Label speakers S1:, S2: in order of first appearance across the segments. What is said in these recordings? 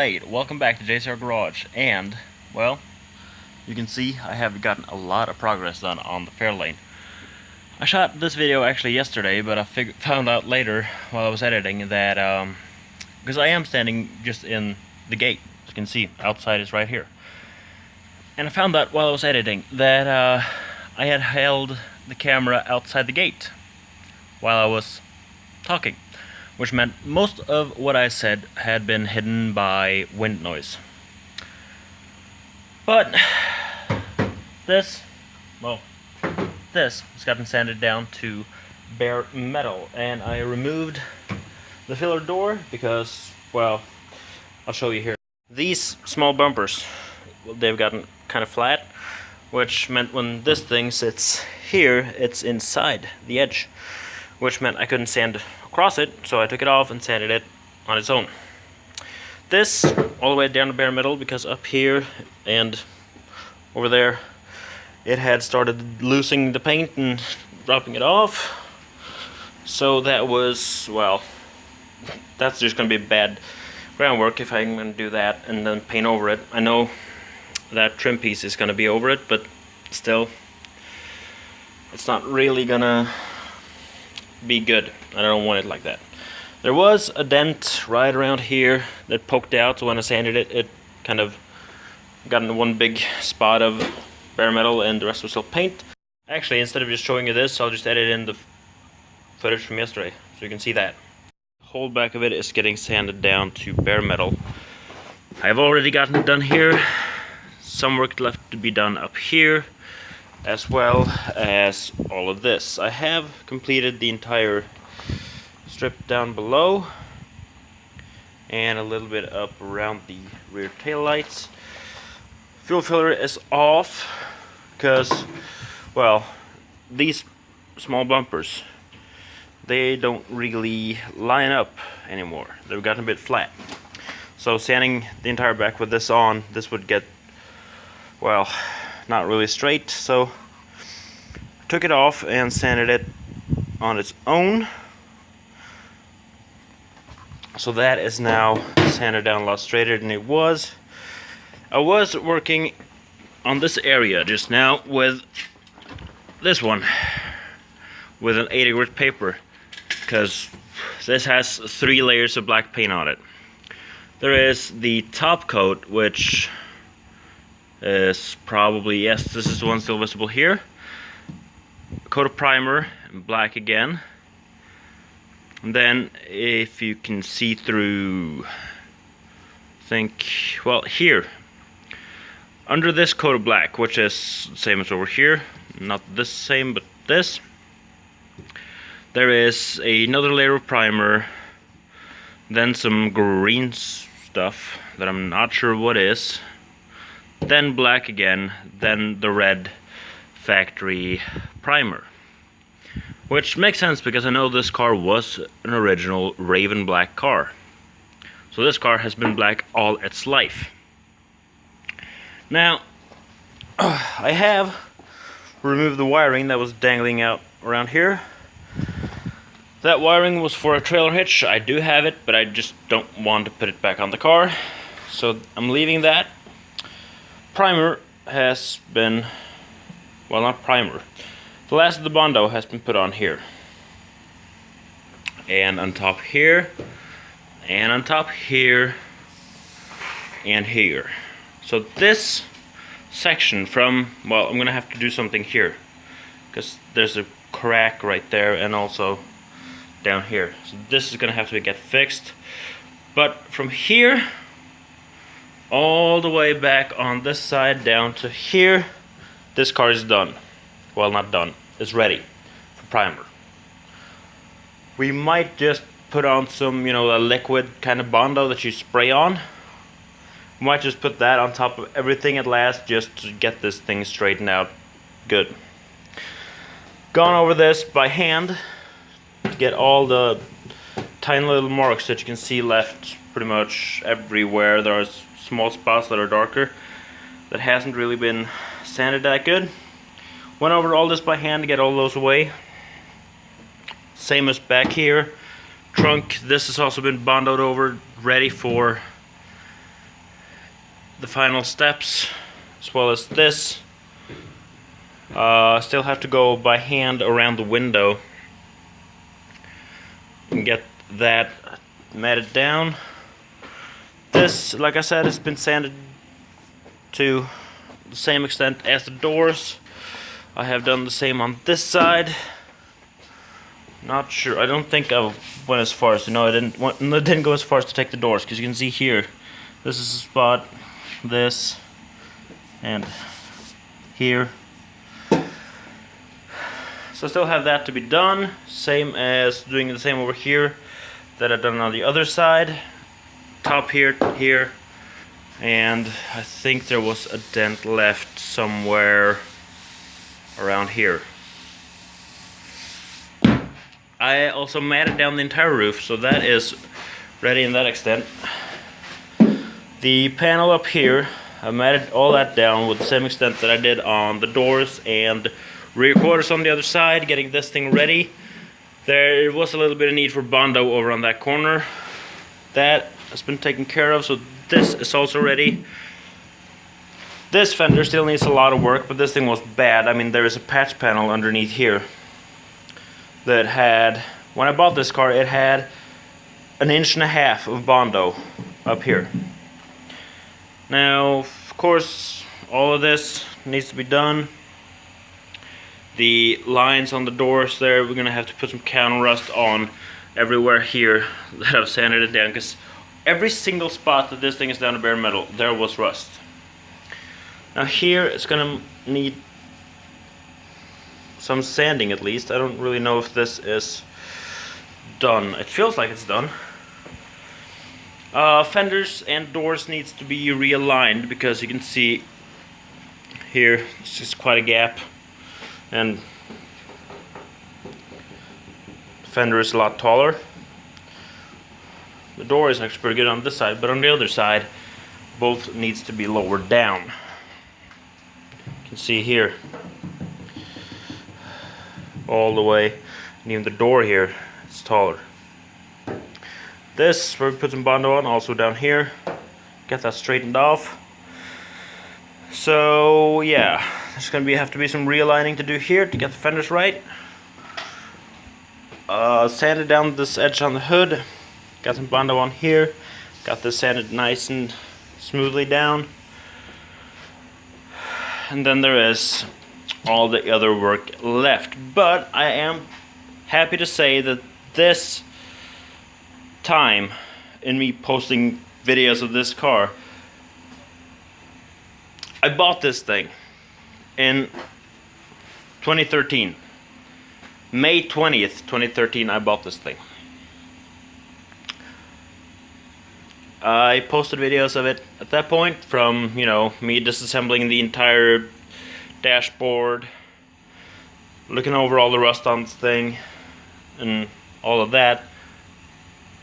S1: Alright, welcome back to JCR Garage, and, well, you can see I have gotten a lot of progress done on the Fairlane. I shot this video actually yesterday, but I found out later while I was editing that, because I am standing just in the gate, as you can see, outside is right here. And I found out while I was editing that I had held the camera outside the gate while I was talking, which meant most of what I said had been hidden by wind noise. But this has gotten sanded down to bare metal, and I removed the filler door because, well, I'll show you here. These small bumpers, they've gotten kind of flat, which meant when this thing sits here, it's inside the edge, which meant I couldn't sand across it, so I took it off and sanded it on its own. This all the way down to bare metal because up here and over there it had started losing the paint and dropping it off. So that was, well, that's just going to be bad groundwork if I'm going to do that and then paint over it. I know that trim piece is going to be over it, but still, it's not really going to be good. I don't want it like that. There was a dent right around here that poked out, so when I sanded it, it kind of got in one big spot of bare metal and the rest was still paint. Actually, instead of just showing you this, I'll just edit in the footage from yesterday so you can see that. The whole back of it is getting sanded down to bare metal. I've already gotten it done here. Some work left to be done up here, as well as all of this. I have completed the entire strip down below and a little bit up around the rear tail lights. Fuel filler is off because, well, these small bumpers, they don't really line up anymore. They've gotten a bit flat. So sanding the entire back with this on, this would get, well, not really straight, so I took it off and sanded it on its own. So that is now sanded down a lot straighter than it was. I was working on this area just now with this one, with an 80 grit paper, because this has 3 layers of black paint on it. There is the top coat, which is probably, yes, this is the one still visible here. A coat of primer, black again. And then if you can see through, well, here, under this coat of black, which is the same as over here, not this same, but this, there is another layer of primer, then some green stuff that I'm not sure what is, then black again, then the red factory primer. Which makes sense because I know this car was an original Raven black car. So this car has been black all its life. Now, I have removed the wiring that was dangling out around here. That wiring was for a trailer hitch. I do have it, but I just don't want to put it back on the car. So I'm leaving that. Primer has been, well, not primer. The last of the Bondo has been put on here. And on top here. And on top here. And here. So this section from, well, I'm going to have to do something here. Because there's a crack right there and also down here. So this is going to have to get fixed. But from here all the way back on this side down to here, this car is done. Well, not done. It's ready for primer. We might just put on some, a liquid kind of Bondo that you spray on. We might just put that on top of everything at last just to get this thing straightened out good. Gone over this by hand to get all the tiny little marks that you can see left pretty much everywhere. There are small spots that are darker that hasn't really been sanded that good. Went over all this by hand to get all those away. Same as back here. Trunk, this has also been bondoed over, ready for the final steps, as well as this. Still have to go by hand around the window and get that matted down. This, like I said, has been sanded to the same extent as the doors. I have done the same on this side. Not sure. I don't think I went as far as I didn't go as far as to take the doors, because you can see here, this is a spot, this, and here. So I still have that to be done, same as doing the same over here that I've done on the other side. Top here, here, and I think there was a dent left somewhere around here. I also matted down the entire roof, so that is ready in that extent. The panel up here, I matted all that down with the same extent that I did on the doors and rear quarters on the other side, getting this thing ready. There was a little bit of need for Bondo over on that corner. That has been taken care of, so this is also ready. This fender still needs a lot of work, but this thing was bad. I mean, there is a patch panel underneath here that had, when I bought this car, it had 1.5 inches of Bondo up here. Now, of course, all of this needs to be done. The lines on the doors there, we're gonna have to put some counter rust on everywhere here that I've sanded it down, because every single spot that this thing is down to bare metal, there was rust. Now here, it's gonna need some sanding at least. I don't really know if this is done. It feels like it's done. Fenders and doors needs to be realigned, because you can see here, it's just quite a gap. And the fender is a lot taller. The door is actually pretty good on this side, but on the other side, both needs to be lowered down. You can see here, all the way, and even the door here, it's taller. This, where we put some Bondo on, also down here. Get that straightened off. So yeah, there's gonna have to be some realigning to do here to get the fenders right. Sanded down this edge on the hood. Got some Bondo on here. Got this sanded nice and smoothly down. And then there is all the other work left. But I am happy to say that this time in me posting videos of this car, I bought this thing in 2013. May 20th, 2013, I bought this thing. I posted videos of it at that point, from, you know, me disassembling the entire dashboard, looking over all the rust on this thing, and all of that.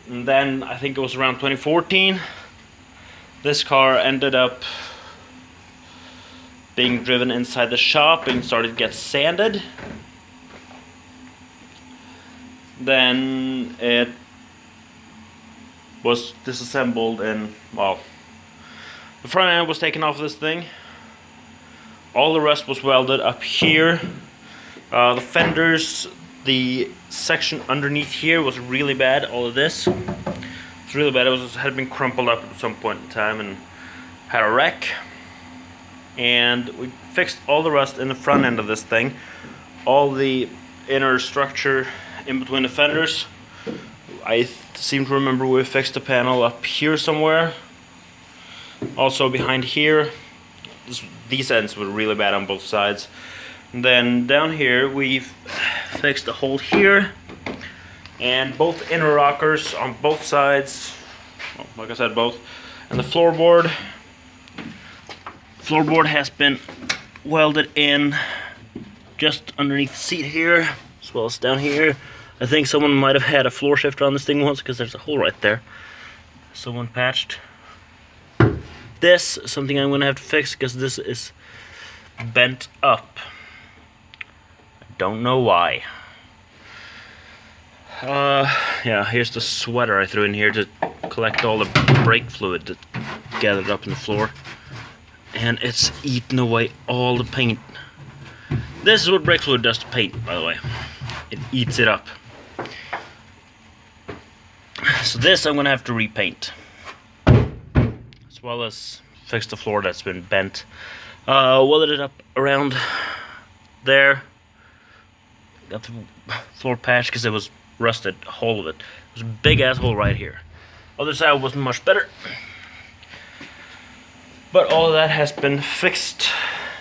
S1: And then, I think it was around 2014, this car ended up being driven inside the shop and started to get sanded. Then it was disassembled, and, well, the front end was taken off this thing. All the rest was welded up here. The fenders, the section underneath here was really bad. All of this was really bad. It had been crumpled up at some point in time and had a wreck. And we fixed all the rust in the front end of this thing. All the inner structure in between the fenders. I seem to remember we fixed the panel up here somewhere. Also behind here. These ends were really bad on both sides. And then down here we've fixed a hole here. And both inner rockers on both sides. Well, like I said, both. And the floorboard. Floorboard has been welded in just underneath the seat here, as well as down here. I think someone might have had a floor shifter on this thing once, because there's a hole right there. Someone patched. This is something I'm going to have to fix, because this is bent up. I don't know why. Yeah, here's the sweater I threw in here to collect all the brake fluid that gathered up in the floor. and it's eaten away all the paint. This is what brake fluid does to paint, by the way. It eats it up. So this I'm gonna have to repaint, as well as fix the floor that's been bent. Welded it up around there. Got the floor patch because it was rusted, a hole of it. It was a big ass hole right here. Other side wasn't much better. But all of that has been fixed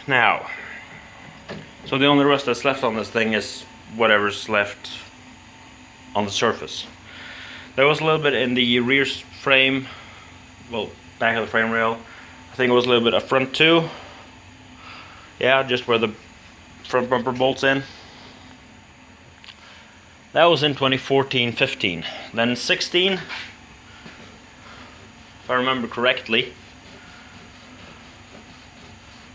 S1: now. So the only rust that's left on this thing is whatever's left on the surface. There was a little bit in the rear frame, well, back of the frame rail. I think it was a little bit up front too. Yeah, just where the front bumper bolts in. That was in 2014-15. Then 16, if I remember correctly.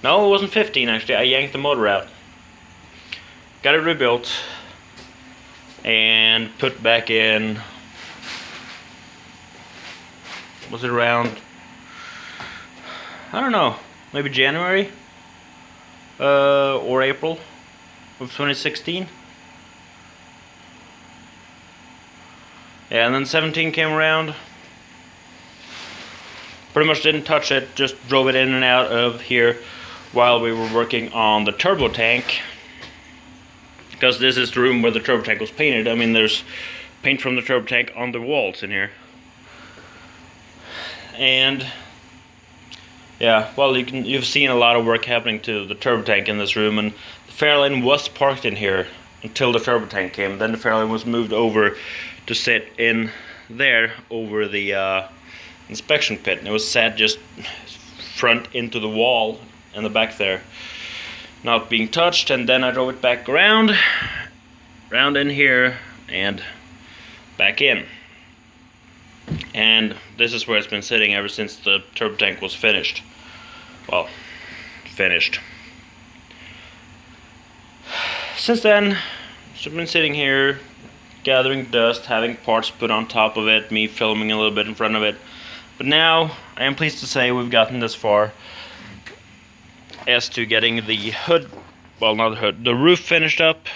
S1: No, it wasn't 15 actually. I yanked the motor out. Got it rebuilt and put back in. Was it around, I don't know, maybe January or April of 2016. Yeah, and then 17 came around. Pretty much didn't touch it, just drove it in and out of here while we were working on the turbo tank. Because this is the room where the turbo tank was painted. I mean, there's paint from the turbo tank on the walls in here. And yeah, well, you've seen a lot of work happening to the turbo tank in this room, and the Fairlane was parked in here until the turbo tank came. Then the Fairlane was moved over to sit in there over the inspection pit, and it was sat just front into the wall in the back there, not being touched. And then I drove it back around in here and back in, and this is where it's been sitting ever since the turbo tank was finished. Well, finished. Since then, it's been sitting here gathering dust, having parts put on top of it, me filming a little bit in front of it. But now I am pleased to say we've gotten this far as to getting the hood, well, not the hood, the roof finished up.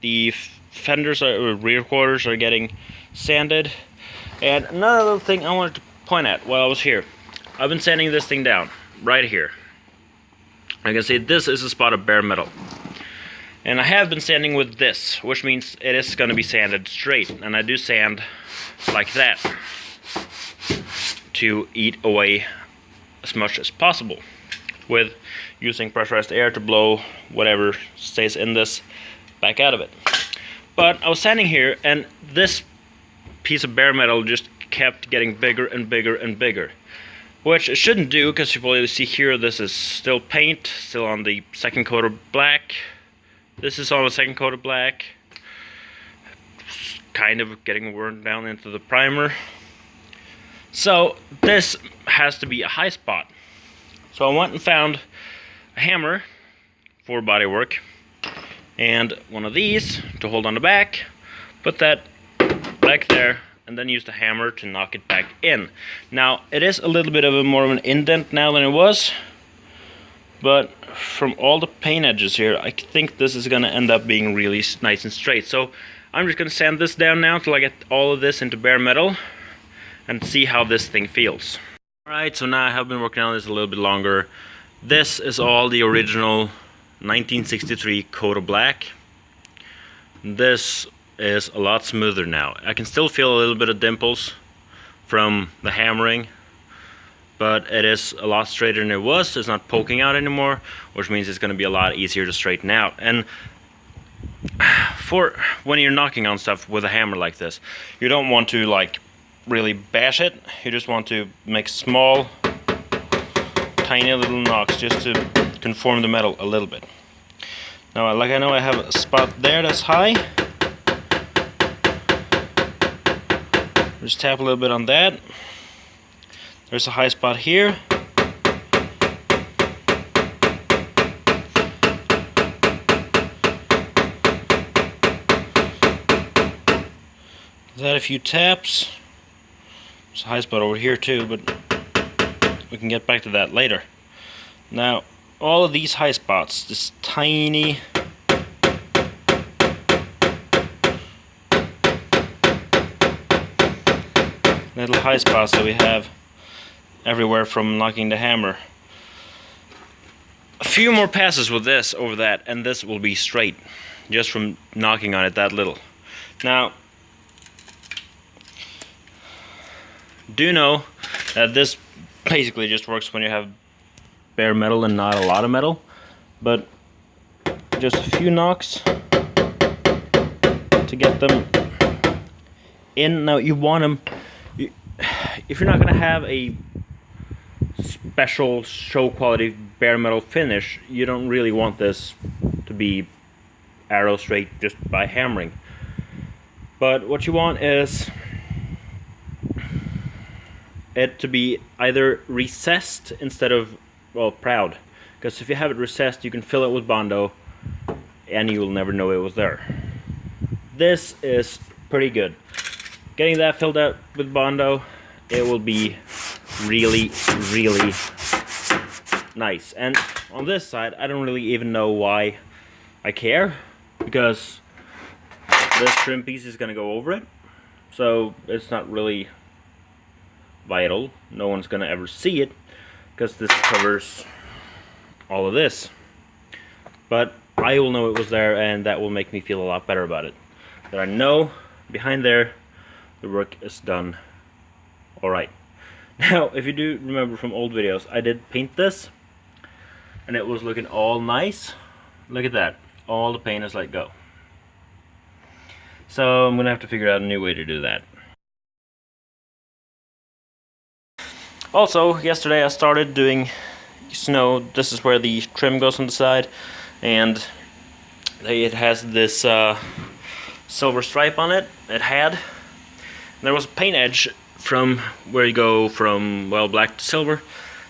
S1: The fenders, or rear quarters, are getting sanded. And another little thing I wanted to point at while I was here, I've been sanding this thing down right here. I can see this is a spot of bare metal. And I have been sanding with this, which means it is going to be sanded straight. And I do sand like that to eat away as much as possible, with using pressurized air to blow whatever stays in this back out of it. But I was sanding here, and this piece of bare metal just kept getting bigger and bigger and bigger, which it shouldn't do, because you will see here this is still paint, still on the second coat of black. This is on the second coat of black, kind of getting worn down into the primer. So this has to be a high spot. So I went and found a hammer for bodywork and one of these to hold on the back, put that back there, and then use the hammer to knock it back in. Now it is a little bit of a more of an indent now than it was, but from all the paint edges here, I think this is going to end up being really nice and straight. So I'm just going to sand this down now till I get all of this into bare metal and see how this thing feels. Alright, so now I have been working on this a little bit longer. This is all the original 1963 coat of black. This is a lot smoother now. I can still feel a little bit of dimples from the hammering, but it is a lot straighter than it was. It's not poking out anymore, which means it's going to be a lot easier to straighten out. And for when you're knocking on stuff with a hammer like this, you don't want to like really bash it. You just want to make small, tiny little knocks just to conform the metal a little bit. Now, like I know I have a spot there that's high. Just tap a little bit on that. There's a high spot here. That a few taps. There's a high spot over here too, but we can get back to that later. Now, all of these high spots, this tiny little high spots that we have everywhere from knocking the hammer. A few more passes with this over that, and this will be straight, just from knocking on it that little. Now, do know that this basically just works when you have bare metal and not a lot of metal, but just a few knocks to get them in. Now you want them, if you're not going to have a special show quality bare metal finish, you don't really want this to be arrow straight just by hammering. But what you want is it to be either recessed instead of, well, proud. Because if you have it recessed, you can fill it with Bondo and you will never know it was there. This is pretty good. Getting that filled out with Bondo, it will be really, really nice. And on this side, I don't really even know why I care, because this trim piece is going to go over it, so it's not really vital. No one's going to ever see it, because this covers all of this. But I will know it was there, and that will make me feel a lot better about it. That I know behind there the work is done alright. Now, if you do remember from old videos, I did paint this, and it was looking all nice. Look at that. All the paint is let go. So I'm gonna have to figure out a new way to do that. Also, yesterday I started doing snow. This is where the trim goes on the side, and it has this silver stripe on it. It had. There was a paint edge from where you go from, well, black to silver.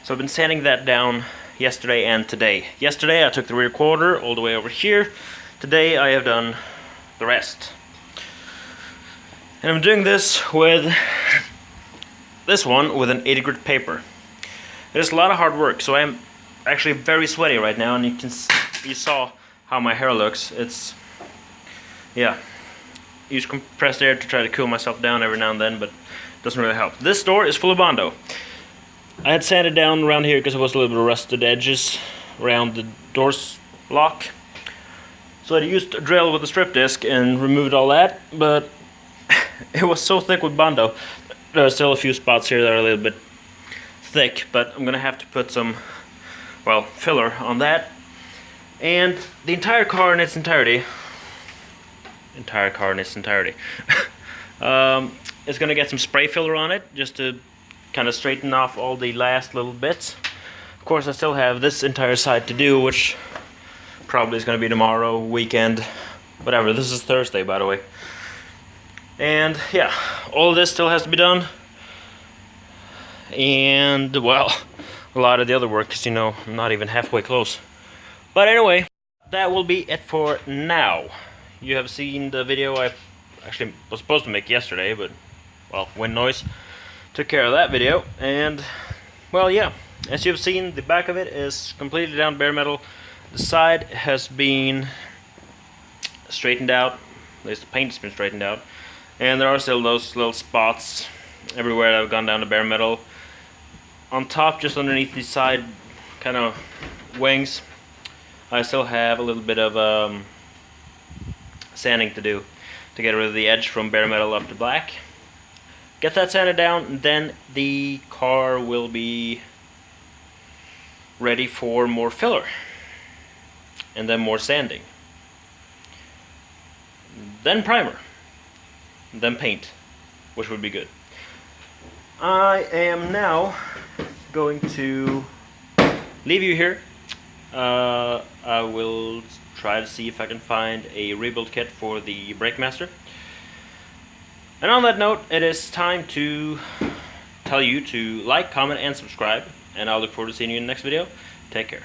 S1: So I've been sanding that down yesterday and today. Yesterday I took the rear quarter all the way over here. Today I have done the rest. And I'm doing this with this one with an 80 grit paper. It is a lot of hard work, so I am actually very sweaty right now, and you saw how my hair looks. It's, yeah, use compressed air to try to cool myself down every now and then, but it doesn't really help. This door is full of Bondo. I had sanded down around here because it was a little bit of rusted edges around the door's lock. So I used a drill with a strip disc and removed all that, but it was so thick with Bondo. There are still a few spots here that are a little bit thick, but I'm gonna have to put some, well, filler on that. And the entire car in its entirety is gonna get some spray filler on it, just to kind of straighten off all the last little bits. Of course, I still have this entire side to do, which probably is gonna be tomorrow, weekend, whatever. This is Thursday, by the way. And yeah, all of this still has to be done. And, well, a lot of the other work, because, you know, I'm not even halfway close. But anyway, that will be it for now. You have seen the video I actually was supposed to make yesterday, but, well, wind noise took care of that video. And, well, yeah, as you've seen, the back of it is completely down bare metal. The side has been straightened out, at least the paint has been straightened out. And there are still those little spots everywhere that have gone down to bare metal. On top, just underneath the side kind of wings, I still have a little bit of sanding to do to get rid of the edge from bare metal up to black. Get that sanded down, and then the car will be ready for more filler. And then more sanding. Then primer. Then paint, which would be good. I am now going to leave you here. I will try to see if I can find a rebuild kit for the Brake Master. And on that note, it is time to tell you to like, comment, and subscribe. And I'll look forward to seeing you in the next video. Take care.